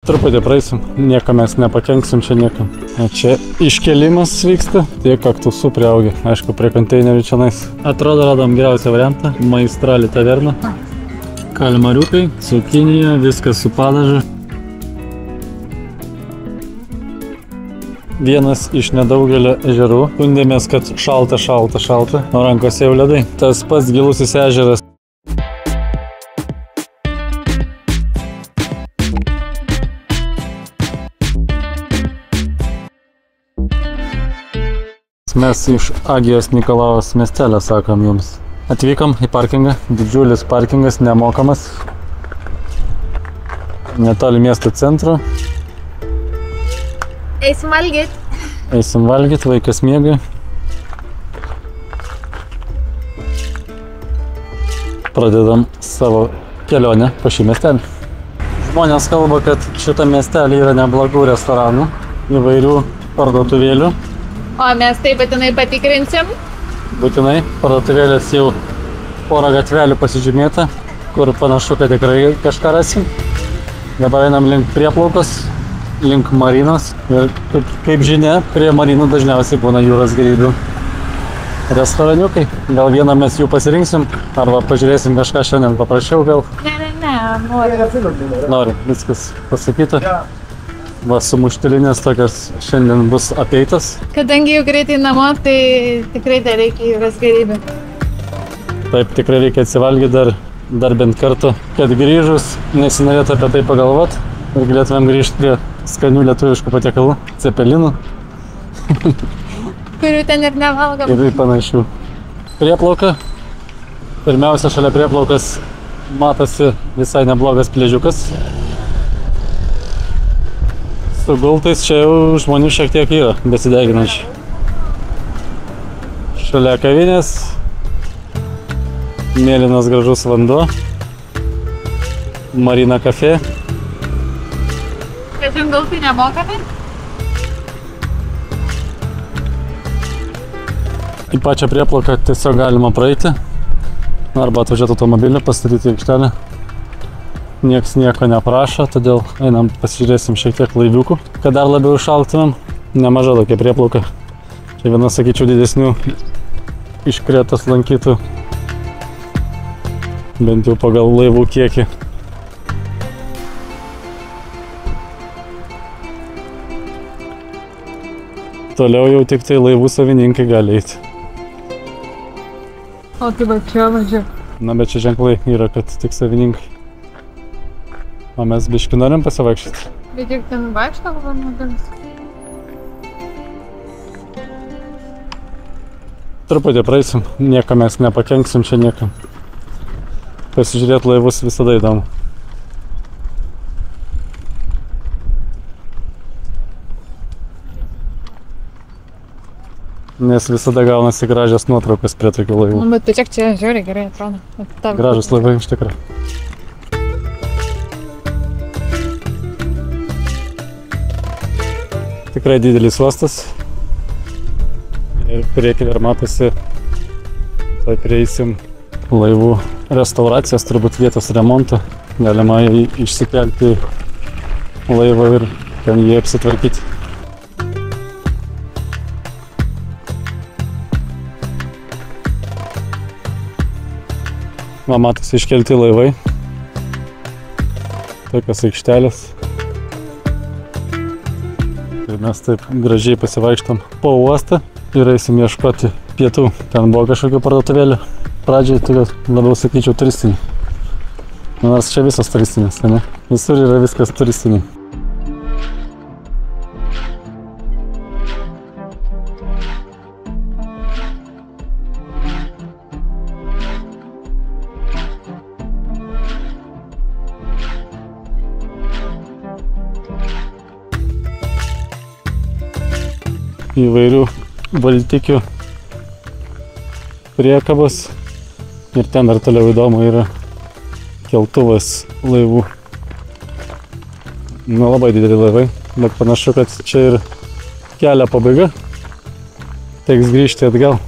Truputį praeisim, nieko mes nepakenksim čia niekam. Čia iškelimas vyksta, tiek kaktusų priaugę, aišku, prie konteinerių čionais. Atrodo, radom geriausią variantą, Maistrali taverna. Kalmariukai, cukinija, viskas su padažu. Vienas iš nedaugelio ežerų. Skundėmės, kad šalta, o rankose jau ledai. Tas pats gilusis ežeras. Mes iš Agijos Nikolavos miestelio sakom jums. Atvykom į parkingą, didžiulis parkingas, nemokamas. Netoli miesto centro. Eisim valgyt. Eisim valgyt, vaikas miega. Pradedam savo kelionę po šį miestelį. Žmonės kalba, kad šitą miestelį yra neblogų restoranų, įvairių parduotuvėlių. O mes tai būtinai patikrinsim. Būtinai, parduotuvėlės jau porą gatvelių pasižymėta, kur panašu, kad tikrai kažką rasim. Dabar einam link prieplaukos, link marinos. Ir kaip žinia, prie marinų dažniausiai būna jūros gėrybių restoraniukai. Gal vieną mes jų pasirinksim, arba pažiūrėsim kažką šiandien paprašiau gal. Ne, noriu. Noriu, viskas pasakyta. Va, sumuštilinės tokios šiandien bus apeitas. Kadangi jau greitai namo, tai tikrai dar reikia jūros gėrybių. Taip, tikrai reikia atsivalgyti dar bent kartą, kad grįžus nesinorėtų apie tai pagalvot ir galėtumėm grįžti prie skanių lietuviškų patiekalų, cepelinų. Kurių ten ir nevalgom. Ir panašių. Prieplauka. Pirmiausia, šalia prieplaukas matosi visai neblogas pliažiukas. Su gultais čia jau žmonių šiek tiek yra besideginančių. Šalia kavinės. Mėlynas gražus vanduo. Marina Cafe. Bet jums gultai nemokami? Į pačią prieplauką tiesiog galima praeiti. Arba atvažiuoti automobilį, pastatyti aikštelę. Nieks nieko neprašo, todėl einam pasižiūrėsim šiek tiek laiviukų, kad dar labiau iššaltumėm. Nemaža tokia prieplauka. Čia viena, sakyčiau, didesnių iš Kretos lankytų. Bent jau pagal laivų kiekį. Toliau jau tik tai laivų savininkai gali eiti. O tai va čia važiuoju. Na, bet čia ženklai yra, kad tik savininkai. O mes biškį norim pasivaikščioti. Bet juk ten vaikšto valandas. Truputį praeisim, nieko mes nepakenksim čia niekam. Pasižiūrėti laivus visada įdomu. Nes visada gaunasi gražios nuotraukos prie tokių laivų. Nu, bet tu čia žiūri gerai atrodo. Gražus laivai iš tikrųjų. Tikrai didelis uostas. Ir prieky dar matosi, tai prieisim laivų restauracijos, turbūt vietos remonto. Galima išsikelti laivą ir ten jį apsitvarkyti. Va, matosi iškelti laivai. Tokios aikštelės. Ir mes taip gražiai pasivaikštam po uostą ir eisim ieškoti pietų. Ten buvo kažkokių parduotuvėlių. Pradžiai tai labiau sakyčiau turistiniai. Nors čia visos turistinės, ne? Visur yra viskas turistiniai. Įvairių valtikių priekabos ir ten dar toliau įdomu yra keltuvas laivų. Na, labai dideli laivai, bet panašu, kad čia ir kelio pabaiga. Teks grįžti atgal.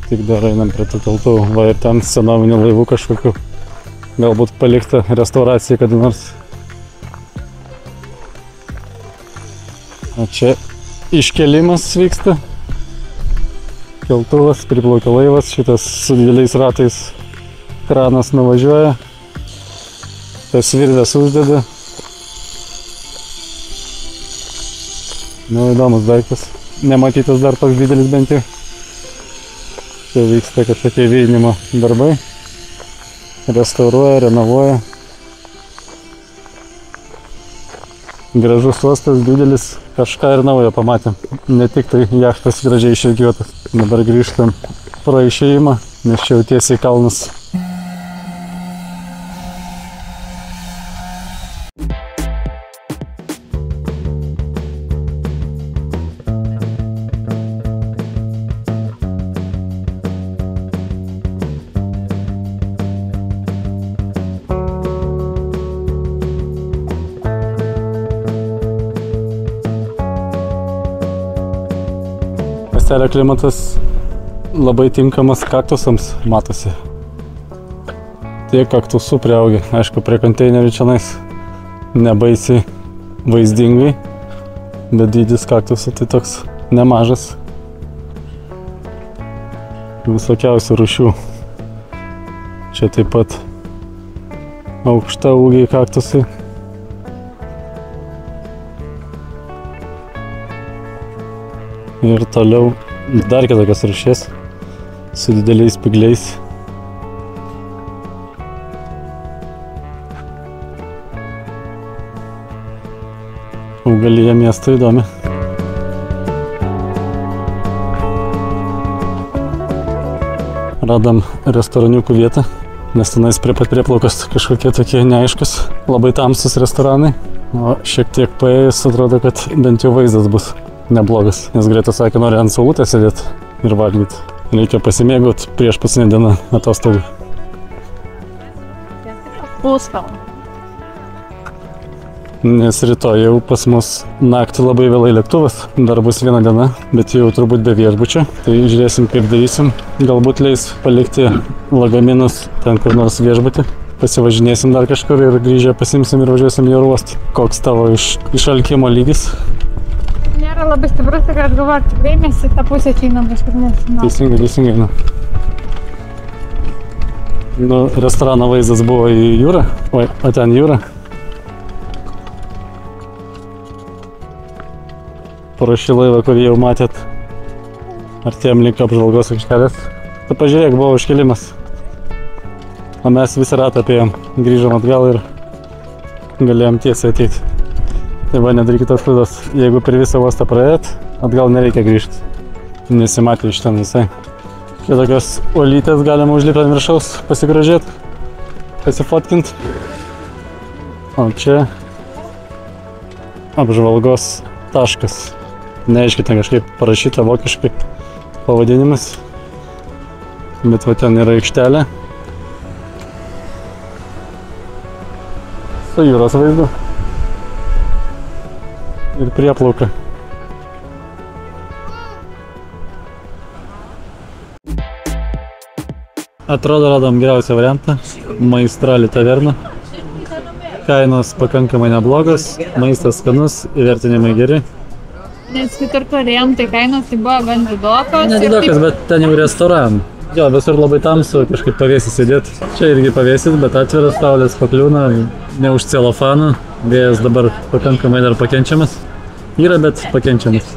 Tik dar einam prie tų keltuvų. Va, ir ten senovinių laivų kažkokių. Galbūt palikta restauracija kada nors. O čia iškelimas vyksta. Keltuvas, priplaukia laivas, šitas su dideliais ratais kranas nuvažiuoja. Tas virvės uždeda. Nu, įdomus daiktas. Nematytas dar toks didelis bent jau. Čia vyksta kažkokie vėjinimo darbai. Restauruoja, renovuoja. Gražus uostas, didelis, kažką ir naujo pamatėm. Ne tik tai jachtas gražiai išrikiuotas. Dabar grįžtam pro išėjimą, nes čia jau tiesiai į kalnus. Miestelio klimatas labai tinkamas kaktusams, matosi. Tiek kaktusų priaugę, aišku, prie konteinerių čionais nebaisiai vaizdingai, bet dydis kaktusų tai toks nemažas. Visokiausių rūšių. Čia taip pat aukšta ūgiai kaktusai. Ir toliau dar kitokios rūšies su dideliais spygliais. Augalija miesto įdomi. Radom restoraniukų vietą, nes tenais prie pat prieplaukos kažkokie tokie neaiškus, labai tamsus restoranai. O šiek tiek paėjus atrodo, kad bent jau vaizdas bus neblogas, nes Greta sakė, nori ant saulutės sėdėti ir valgyti. Reikia pasimėgauti prieš paskutinę dieną atostogų. Pusvalandį. Nes rytoj jau pas mus naktį labai vėlai lėktuvas, dar bus viena diena, bet jau turbūt be viešbučio. Tai žiūrėsim, kaip darysim. Galbūt leis palikti lagaminus ten kur nors viešbutį. Pasivažinėsim dar kažkur ir grįžę pasimsim ir važiuosim į oro uostą. Koks tavo išalkimo lygis? Nėra labai stiprus, tik kad galvoju, tikrai mes į tą pusę ateinam kažkur nesinau. Teisingai, nu. Nu, restorano vaizdas buvo į jūrą, o ten jūra. Pro šį laivą, kurį jau matėt, artėjom link apžvalgos aikštelės. Tai pažiūrėk, buvo užkelimas. O mes visą ratą apėjom, grįžom atgal ir galėjom tiesiai ateiti. Tai va, nedarykit tos klaidos. Jeigu per visą uostą praėjot, atgal nereikia grįžti. Nesimatė iš ten visai. Čia tokios uolytės galima užlipti ant viršaus, pasigražėti, pasifotkint. O čia apžvalgos taškas. Neaiškiai ten kažkaip parašyta vokiškai pavadinimas. Bet va ten yra aikštelė. Su jūros vaizdu. Ir prieplauka. Atrodo, radom geriausią variantą. Maistrali taverna. Kainos pakankamai neblogos, maistas skanus, įvertinimai geri. Nes kitur turėjom, tai kainos tai buvo gan didokas. Nedidokas, bet ten jau restoran. Jo, visur labai tamsu, kažkaip pavėsi sėdėti. Čia irgi pavėsis, bet atviras, saulės pakliūna, ne už celofaną. Vėjas dabar pakankamai dar pakenčiamas. Yra, bet pakenčiamas.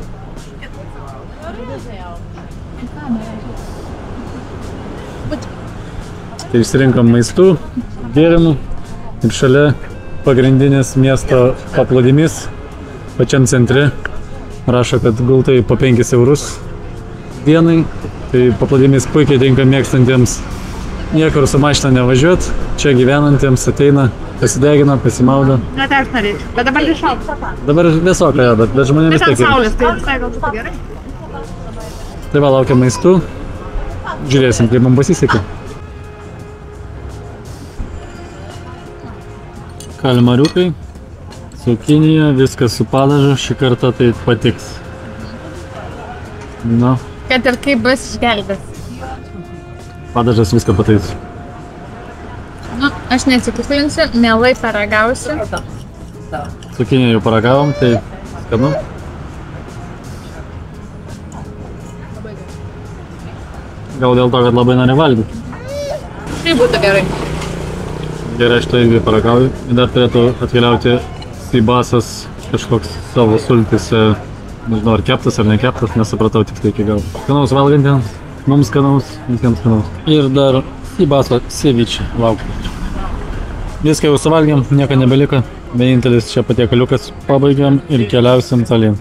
Tai išsirinkom maistų, gėrimų ir šalia pagrindinis miesto paplūdimys pačiam centre. Rašo, kad gultai po 5 eurus dienai. Tai paplūdimys puikiai tinka mėgstantiems niekur su mašina nevažiuot. Čia gyvenantiems ateina, pasidegina, pasimaudo. Na, tai aš norėčiau, bet dabar iššalta. Dabar vėsoka, ja, bet žmonėms vis tiek. Bet ant saulės, tai visai gal būtų gerai. Tai va, laukiam maistų. Žiūrėsim, kaip mums pasisekė. Kalmariukai, cukinija, viskas su padažu, šį kartą tai patiks. Nu, Kad ir kaip bus išgelbės. padažas viską pataisys. Nu, aš nesitikslinsiu, mielai paragausiu. Cukinija jau paragavom, tai skanu. Gal dėl to, kad labai nori valgyti. Tai būtų gerai. Gerai, aš to irgi paragauju. Dar turėtų atkeliauti Sybasas kažkoks savo sultis, nežinau, ar keptas ar nekeptas, nesupratau tik tai iki galo. Skanaus valgantiems, mums skanaus, visiems skanaus. Ir dar Sybaso ceviche laukti. Viską jau suvalgėm, nieko nebeliko. Vienintelis čia patiekaliukas pabaigiam ir keliausim tolyn.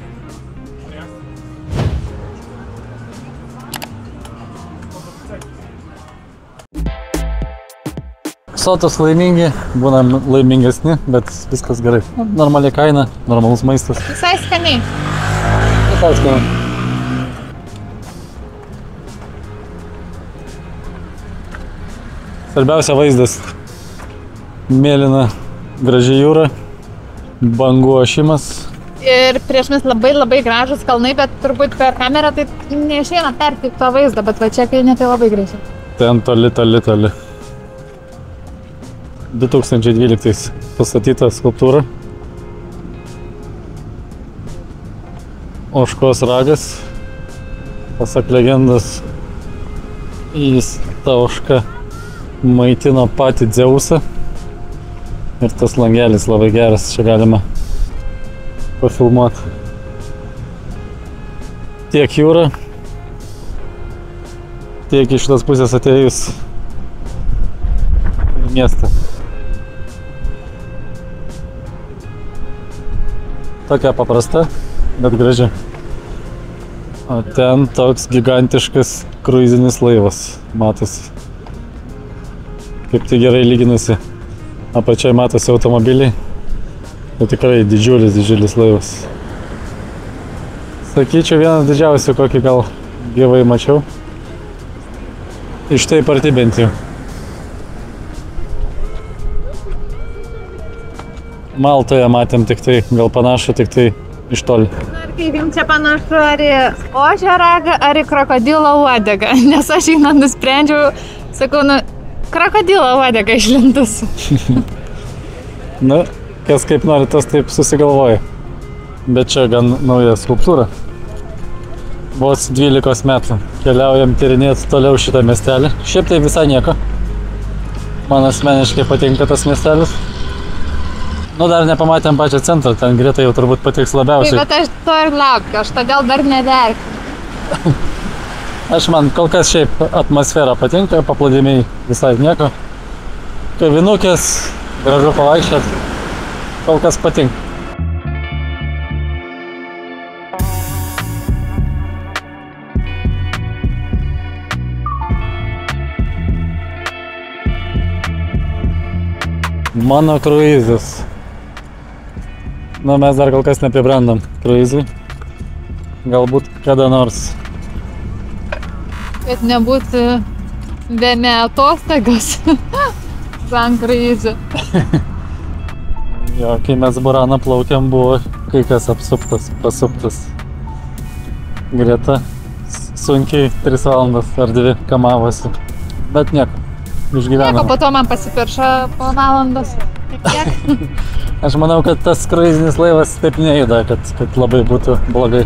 Sotus laimingi, būnam laimingesni, bet viskas gerai. Normali kaina, normalus maistas. Visai skaniai. Visai skaniai. Svarbiausia vaizdas. Mėlyna graži jūra, bangų ošimas. Ir prieš mes labai gražus kalnai, bet turbūt per kamerą tai neišeina perteikti to vaizdą, bet va čia kainė tai labai gražiai. Ten toli. 2012 pastatyta skulptūra. Ožkos ragas. Pasak legendos, ta ožka maitino patį Dzeusą. Ir tas langelis labai geras, čia galima pafilmuoti. Tiek jūra, tiek iš šitos pusės atėjus į miestą. Tokia paprasta, bet graži. O ten toks gigantiškas kruizinis laivas, matosi. Kaip tai gerai lyginasi. Apačiai matosi automobiliai. Tai tikrai didžiulis laivas. Sakyčiau, vienas didžiausių, kokį gal gyvai mačiau. Iš taip arti bent jau. Maltoje matėm tik tai, gal panašu tik tai iš toli. Na ir kaip jums čia panašu, ar į ožio ragą, ar į krokodilo uodegą? Nes aš einant nusprendžiau, sakau, krokodilo uodegą išlindus. Na, kas kaip nori, tas taip susigalvoja. Bet čia gan nauja skulptūra. Vos 12 metų. Keliaujam tyrinėti toliau šitą miestelį. Šiaip tai visai nieko. Man asmeniškai patinka tas miestelis. Nu, dar nepamatėm pačią centrą, ten greta jau turbūt patiks labiausiai. Tai bet aš to ir laukiu, aš todėl dar neverkiu. Aš man kol kas šiaip atmosfera patinka, paplūdimiai visai nieko. Kavinukės, gražu pavaikščiot, kol kas patinka. Mano kruizas. Na, mes dar kol kas nepribrandam kruizui. Galbūt kada nors. Kad nebūtų bene atostogos San kruize. Jo, kai mes Buraną plaukiam, buvo kai kas pasuptas. Greta sunkiai 3 valandas ar 2 kamavosi. Bet nieko, išgyvenam. Nieko, po to man pasipiršo po valandos. Aš manau, kad tas kruizinis laivas taip nejuda, kad labai būtų blogai.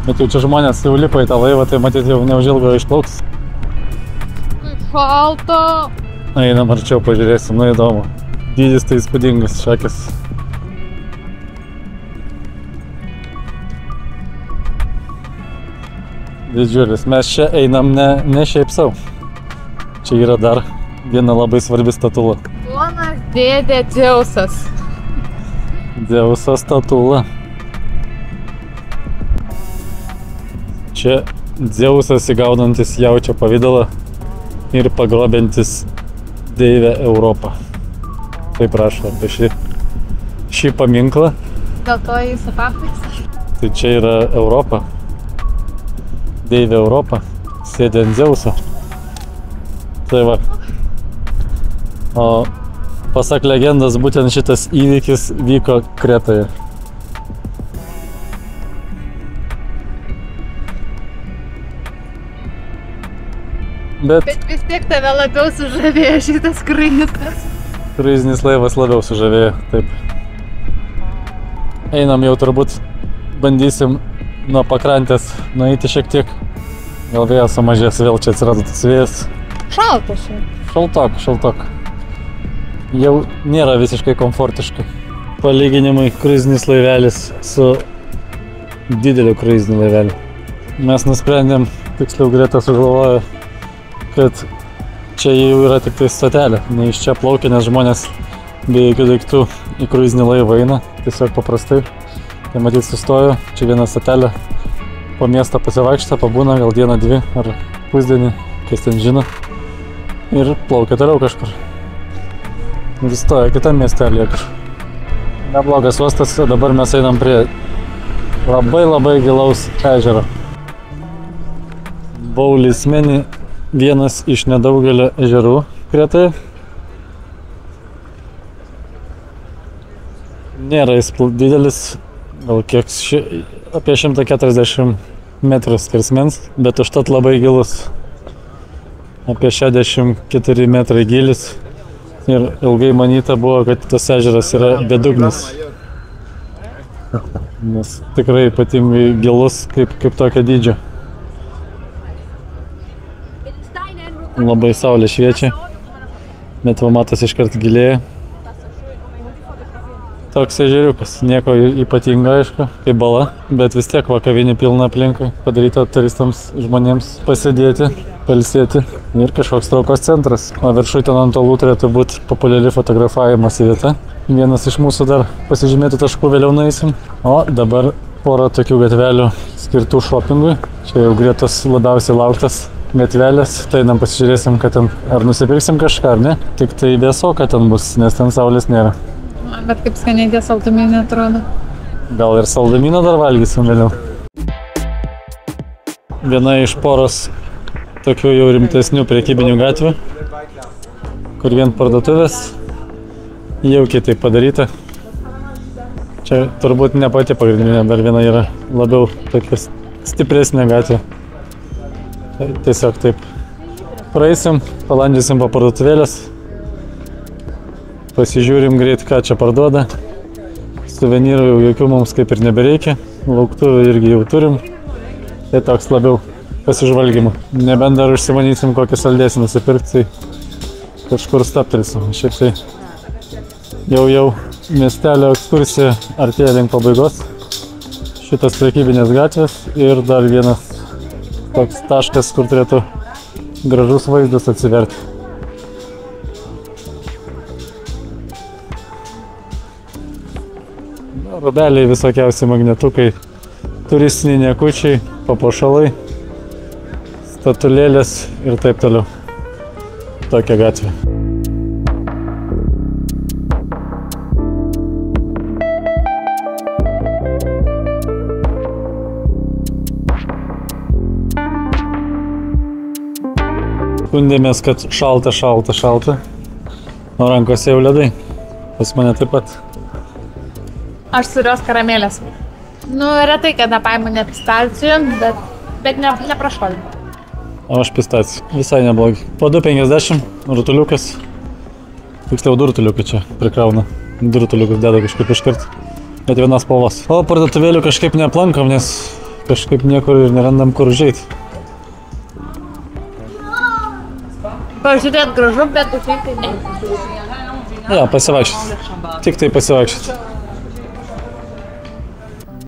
Bet jau čia žmonės jau lipo į tą laivą, tai matyt jau neužilgo išplauks. Šalta. Einam arčiau, pažiūrėsim, nu įdomu. Dydis tai įspūdingas, šakis. Didžiulis. Mes čia einam ne šiaip sau. Čia yra dar viena labai svarbi statula. Ponas dėdė Dzeusas. Dzeuso statula. Čia Dzeusas įgaunantis jaučio pavidalą ir pagrobiantis deivę Europą. Taip rašo apie šį paminklą. Dėl to jis apaptiks. Tai čia yra Europa. Deivė Europa sėdi ant Dzeuso. Tai va. O pasak legendos, būtent šitas įvykis vyko Kretoje. Bet vis tiek tave labiau sužavėjo šitas kruizas. Kruizinis laivas labiau sužavėjo, taip. Einam jau turbūt, bandysim nuo pakrantės nueiti šiek tiek Gal vėjas sumažės, vėl čia atsirado tas vėjas. Šalta šiandien. Šaltok. Jau nėra visiškai komfortiškai. Palyginimai kruizinis laivelis su dideliu kruiziniu laiveliu. Mes nusprendėm, tiksliau Greta sugalvojo, kad čia jau yra tik tai stotelė. Ne iš čia plaukia, nes žmonės be jokių daiktų į kruizinį laivą eina, tiesiog paprastai. Tai matyt sustojo, čia viena stotelė, po miestą pasivaikštą, pabūna gal dieną, dvi ar pusdienį, kas ten žino. Ir plaukia toliau kažkur. Ir stoja kitam miestelėje kažkur. Neblogas uostas, dabar mes einam prie labai gilaus ežero. Baulismeni vienas iš nedaugelio ežerų Kretoje. Nėra jis didelis, gal kiek apie 140 metrų skersmens, bet užtat labai gilus. Apie 64 metrai gilis. Ir ilgai manyta buvo, kad tas ežeras yra bedugnis. Nes tikrai ypatingai gilus kaip tokio dydžio. Labai saulė šviečia, bet va matos iškart gilėja. Toks ežeriukas, nieko ypatingo aišku, kaip bala, bet vis tiek va kavinė pilna aplinkui, padaryta turistams žmonėms pasėdėti, pailsėti ir kažkoks traukos centras. O viršui ten ant uolų turėtų būti populiari fotografavimosi vieta. Vienas iš mūsų dar pasižymėtų taškų vėliau nueisim. O dabar pora tokių gatvelių skirtų šopingui. Čia jau Gretos labiausiai lauktas gatvelės, tai einam pasižiūrėsim, kad ten ar nusipirksim kažką ar ne. Tik tai vėsoka ten bus, nes ten saulės nėra. Bet kaip skaniai tie saldumynai atrodo. Gal ir saldumyną dar valgysim vėliau. Viena iš poros tokių jau rimtesnių prekybinių gatvių, kur vien parduotuvės, jaukiai tai padaryta. Čia turbūt ne pati pagrindinė, dar viena yra labiau tokia stipresnė gatvė. Tiesiog taip praeisim, palandžiusim po parduotuvėlės, pasižiūrim greit, ką čia parduoda. Suvenyrų jau jokių mums kaip ir nebereikia, lauktuvų irgi jau turim. Tai toks labiau pasižvalgymų. Nebent dar užsimanysim kokį saldėsį nusipirkti, tai kažkur staptelsim. Šiaip tai jau miestelio ekskursija artėja link pabaigos. Šitas prekybinės gatvės ir dar vienas toks taškas, kur turėtų gražus vaizdas atsiverti. Rubeliai, visokiausi magnetukai, turistiniai niekučiai, papuošalai, statulėlės ir taip toliau. Tokia gatvė. Skundėmės, kad šalta, o rankose jau ledai. Pas mane taip pat. Aš surios karamelės. Retai, kada paimu ne pistacijų, bet neprašvalį. O aš pistacijų. Visai neblogi. Po 2,50 rutuliukas. Tiksliau 2 rutuliukai čia prikrauna. 2 rutuliukus deda kažkaip iškart. Bet vienas spalvos. O parduotuvėlių kažkaip neaplankom, nes kažkaip niekur ir nerandam kur užeiti. Pažiūrėt gražu, bet užeiti ne. Ja, pasivaikščiot. Tik tai pasivaikščiot.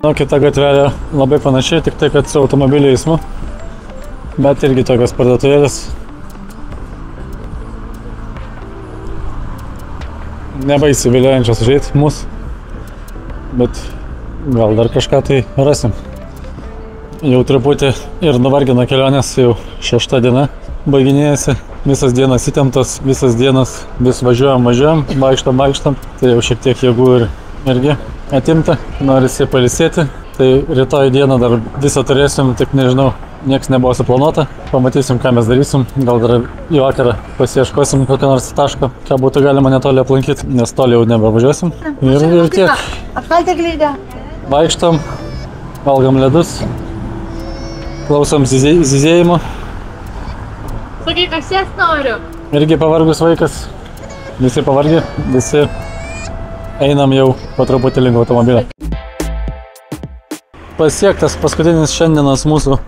Kita gatvelė labai panašiai, tik tai, kad su automobilių eismu, bet irgi tokios parduotuvėlės. Nebaisiai viliojančios užeiti mūsų, bet gal dar kažką tai rasim. Jau truputį ir nuvargino kelionės, jau 6 diena baiginėjasi. Visas dienas įtemptos, visas dienas vis važiuojam, vaikštam, tai jau šiek tiek jėgų irgi atimta, norisi pailsėti, tai rytoj dieną dar visą turėsim, tik nežinau, nieks nebuvo suplanuota, pamatysim, ką mes darysim, gal dar į vakarą pasiieškosim kokį nors tašką, ką būtų galima netoli aplankyti, nes toli jau nebevažiuosim. Ir tiek. Vaikštam, valgam ledus, klausom zizėjimo. Sakai, kas jas noriu? Irgi pavargus vaikas, visi pavargę, visi einam jau po truputį link automobilio. Pasiektas paskutinis šiandienos mūsų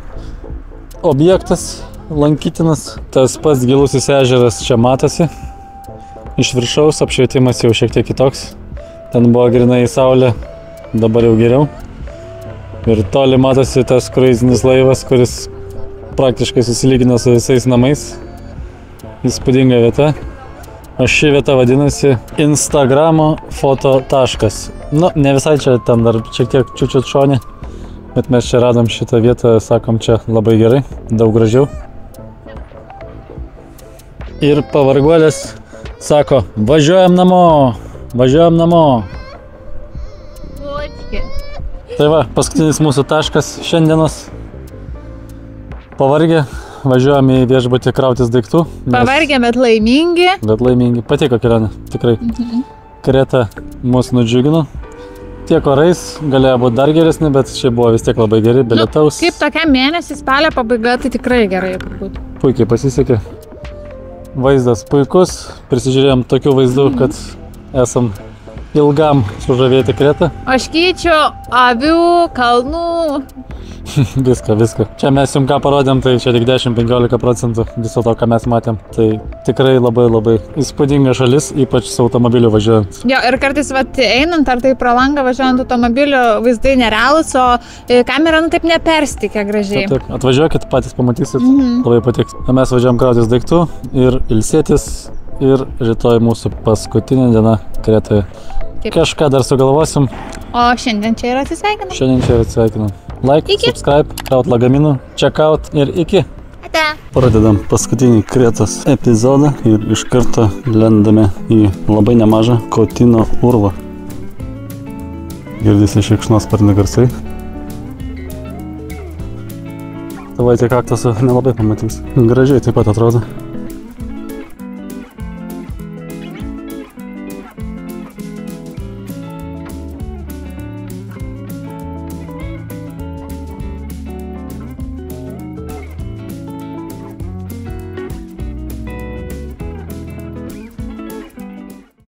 objektas lankytinas. Tas pats gilusis ežeras čia matosi. Iš viršaus apšvietimas jau šiek tiek kitoks. Ten buvo grinai saulė, dabar jau geriau. Ir toli matosi tas kruizinis laivas, kuris praktiškai susilygina su visais namais. Įspūdinga vieta. O ši vieta vadinasi Instagramo foto taškas. Nu, ne visai čia, ten dar šiek tiek čiučiut šonė. Bet mes čia radom šitą vietą, sakom, čia labai gerai, daug gražiau. Ir pavarguolės sako, važiuojam namo, važiuojam namo. Tai va, paskutinis mūsų taškas šiandienos. Pavargę, važiuojam į viešbutį krautis daiktų. Pavargę, bet laimingi. Bet laimingi. Patiko kelionė, tikrai. Kreta mus nudžiugino. Tiek orais galėjo būti dar geresni, bet čia buvo vis tiek labai geri, be lietaus. Kaip tokiam mėnesį spalio pabaiga, tai tikrai gerai būtų. Puikiai pasisekė. Vaizdas puikus. Prisižiūrėjom tokių vaizdų, kad esam ilgam sužavėti Kretą. Ožkyčių, avių, kalnų. Viską. Čia mes jums ką parodėm, tai čia tik 10-15% viso to, ką mes matėm. Tai tikrai labai įspūdinga šalis, ypač su automobiliu važiuojant. Jo, ir kartais einant ar tai pro langą važiuojant automobiliu, vaizdai nerealūs, o kamera taip neperstikė gražiai. Taip, atvažiuokit, patys pamatysit, labai patiks. Mes važiuojam krautis daiktų ir ilsėtis, ir rytoj mūsų paskutinė diena Kretoje. Kažką dar sugalvosim. O šiandien čia ir atsisveikinam. Like, subscribe, kraut lagaminų, check out ir iki. Ate. Pradedam paskutinį Kretos epizodą ir iš karto lendame į labai nemažą Kotino urvą. Girdisi šikšnosparnių garsai. Tavai tiek kaktusų nelabai pamatys. Gražiai taip pat atrodo.